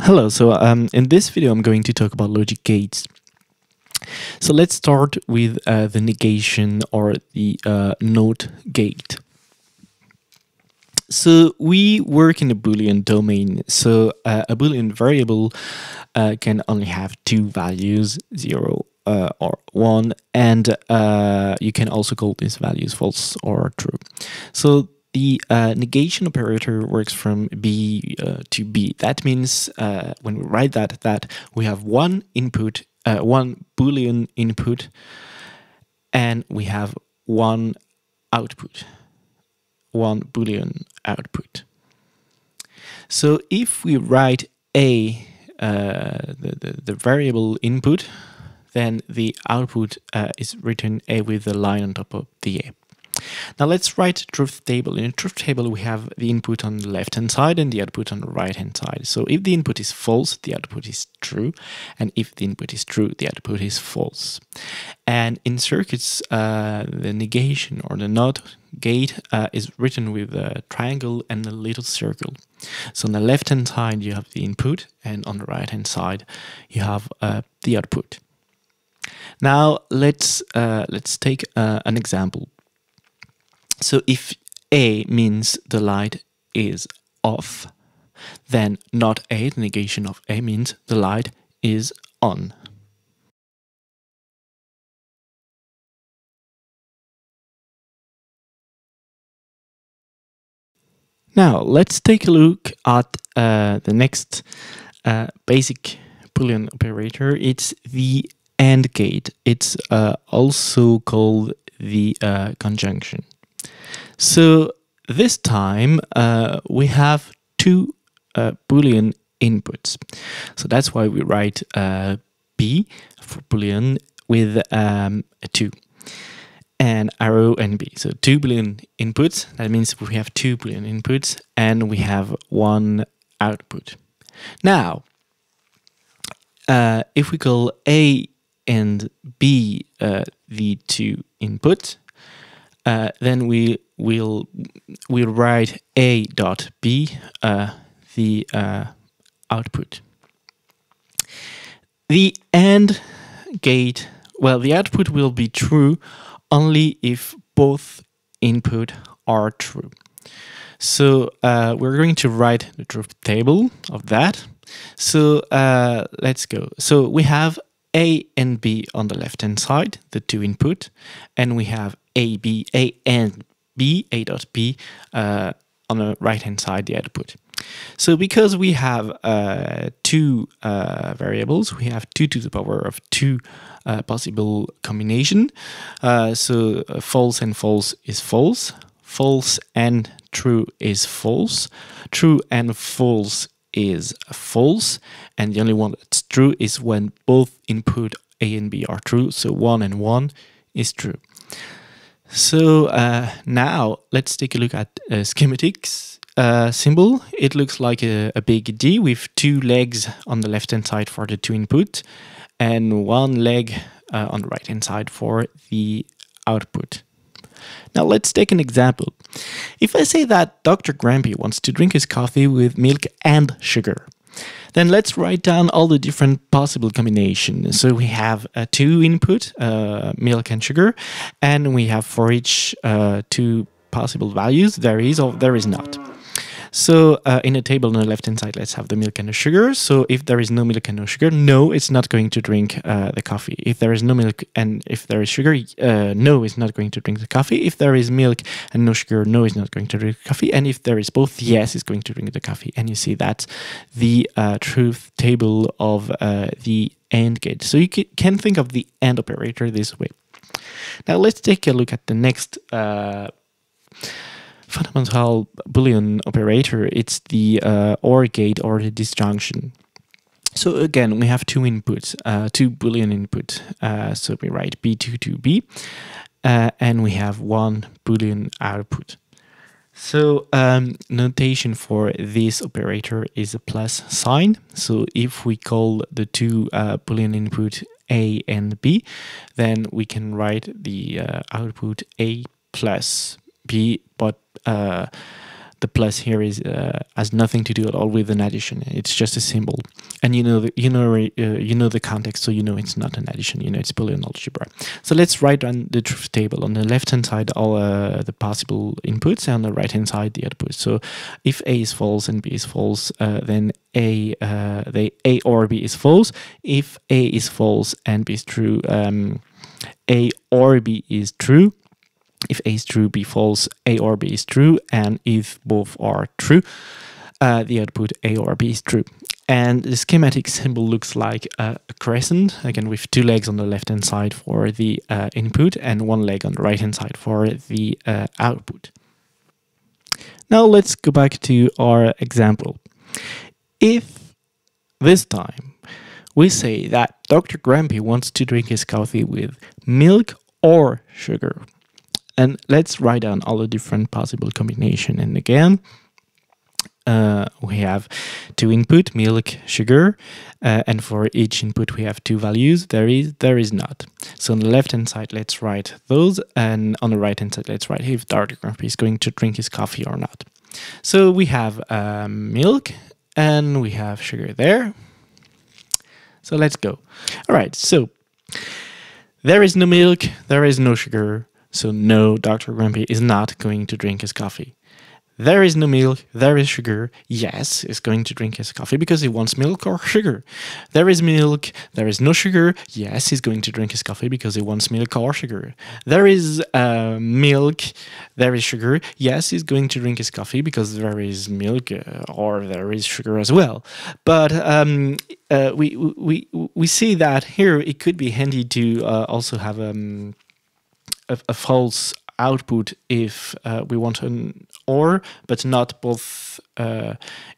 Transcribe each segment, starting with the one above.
Hello, in this video I'm going to talk about logic gates. So let's start with the negation or the NOT gate. So we work in a Boolean domain. So a Boolean variable can only have two values, 0 or 1, and you can also call these values false or true. So the negation operator works from B to B. That means when we write that we have one input, one Boolean input, and we have one output, one Boolean output. So if we write A, the variable input, then the output is written A with a line on top of the A. Now let's write a truth table. In a truth table, we have the input on the left-hand side and the output on the right-hand side. So if the input is false, the output is true. And if the input is true, the output is false. And in circuits, the negation or the NOT gate is written with a triangle and a little circle. So on the left-hand side, you have the input, and on the right-hand side, you have the output. Now let's take an example. So if A means the light is off, then not A, the negation of A, means the light is on. Now let's take a look at the next basic Boolean operator. It's the AND gate. It's also called the conjunction. So this time we have two Boolean inputs. So that's why we write B for Boolean with a 2 and arrow and B. So two Boolean inputs. That means we have two Boolean inputs and we have one output. Now, if we call A and B the two inputs, then we'll write A dot B the output. The AND gate, well, the output will be true only if both input are true. So we're going to write the truth table of that. So let's go. So we have A and B on the left-hand side, the two input, and we have A and B, A dot B on the right-hand side, the output. So because we have two variables, we have 2 to the power of 2 possible combination. So false and false is false, false and true is false, true and false is false, and the only one that's true is when both input A and B are true, so 1 and 1 is true. So now let's take a look at schematics symbol. It looks like a big D with two legs on the left-hand side for the two input and one leg on the right-hand side for the output. Now let's take an example. If I say that Dr. Grampy wants to drink his coffee with milk and sugar, then let's write down all the different possible combinations. So we have two input, milk and sugar, and we have for each two possible values, there is or there is not. So in a table on the left-hand side, let's have the milk and the sugar. So if there is no milk and no sugar, no, it's not going to drink the coffee. If there is no milk and if there is sugar, no, it's not going to drink the coffee. If there is milk and no sugar, no, it's not going to drink the coffee. And if there is both, yes, it's going to drink the coffee. And you see that's the truth table of the AND gate. So you can think of the AND operator this way. Now let's take a look at the next fundamental Boolean operator. It's the OR gate or the disjunction. So again, we have two inputs, two Boolean inputs. So we write B2 to B, and we have one Boolean output. So notation for this operator is a plus sign. So if we call the two Boolean input A and B, then we can write the output A plus B, but the plus here is has nothing to do at all with an addition. It's just a symbol, and you know the context, so you know it's not an addition. You know it's Boolean algebra. So let's write down the truth table. On the left hand side, all the possible inputs, and on the right hand side, the outputs. So if A is false and B is false, then A or B is false. If A is false and B is true, A or B is true. If A is true, B false, A or B is true, and if both are true, the output A or B is true. And the schematic symbol looks like a crescent, again with 2 legs on the left-hand side for the input and 1 leg on the right-hand side for the output. Now let's go back to our example. If this time we say that Dr. Grumpy wants to drink his coffee with milk or sugar, and let's write down all the different possible combinations. And again, we have 2 input, milk, sugar, and for each input we have 2 values. There is not. So on the left hand side, let's write those, and on the right hand side, let's write if Dr. Grumpy is going to drink his coffee or not. So we have milk and we have sugar there. So let's go. All right, so there is no milk, there is no sugar. So no, Dr. Grumpy is not going to drink his coffee. There is no milk, there is sugar. Yes, he's going to drink his coffee because he wants milk or sugar. There is milk, there is no sugar. Yes, he's going to drink his coffee because he wants milk or sugar. There is milk, there is sugar. Yes, he's going to drink his coffee because there is milk or there is sugar as well. But we see that here it could be handy to also have a false output if we want an OR, but not both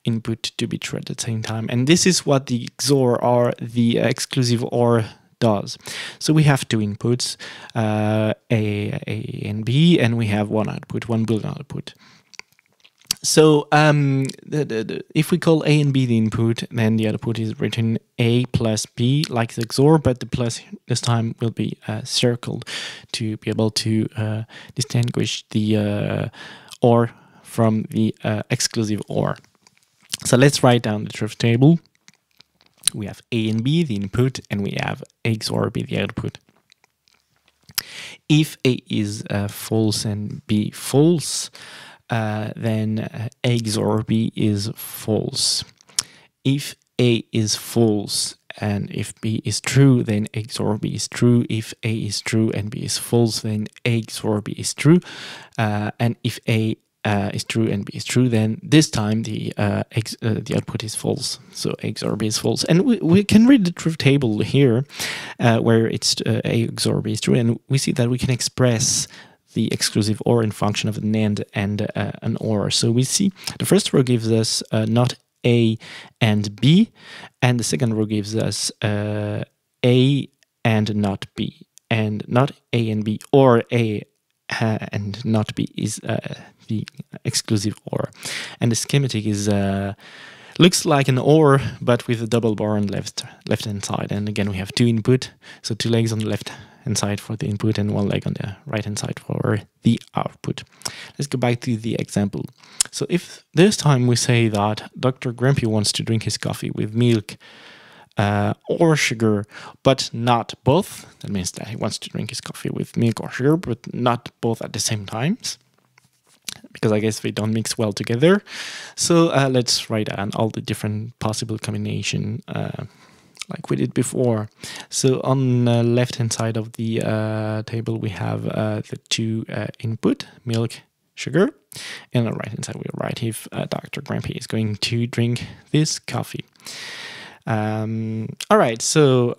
input to be true at the same time. And this is what the XOR or the exclusive OR does. So we have 2 inputs, A and B, and we have 1 output, 1 Boolean output. So if we call A and B the input, then the output is written A plus B like the XOR, but the plus this time will be circled to be able to distinguish the OR from the exclusive OR. So let's write down the truth table. We have A and B, the input, and we have A XOR B, the output. If A is false and B false, then A XOR B is false. If A is false and if B is true, then A XOR B is true. If A is true and B is false, then A XOR B is true. And if A is true and B is true, then this time the output is false. So A XOR B is false. And we can read the truth table here where it's A XOR B is true, and we see that we can express the exclusive OR in function of an AND and an OR. So we see the first row gives us not A and B, and the second row gives us A and not B, and not A and B, or A and not B is the exclusive OR. And the schematic is looks like an OR, but with a double bar on the left hand side. And again, we have 2 input, so 2 legs on the left hand side for the input and 1 leg on the right hand side for the output. Let's go back to the example. So if this time we say that Dr. Grumpy wants to drink his coffee with milk or sugar, but not both, that means that he wants to drink his coffee with milk or sugar, but not both at the same times, because I guess they don't mix well together. So let's write down all the different possible combination like we did before. So on the left-hand side of the table, we have the 2 input, milk, sugar. And on the right-hand side, we write if Dr. Grumpy is going to drink this coffee. All right, so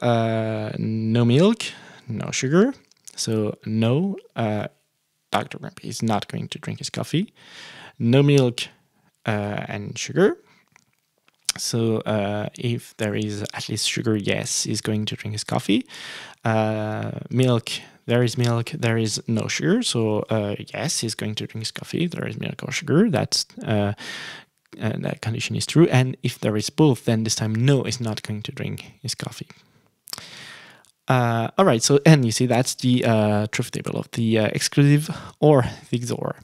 no milk, no sugar. So no, Dr. Grumpy is not going to drink his coffee. No milk and sugar. So if there is at least sugar, yes, he's going to drink his coffee. Milk, there is milk, there is no sugar. So yes, he's going to drink his coffee. There is milk or sugar. That's that condition is true. And if there is both, then this time no, is not going to drink his coffee. All right, so and you see that's the truth table of the exclusive or the XOR.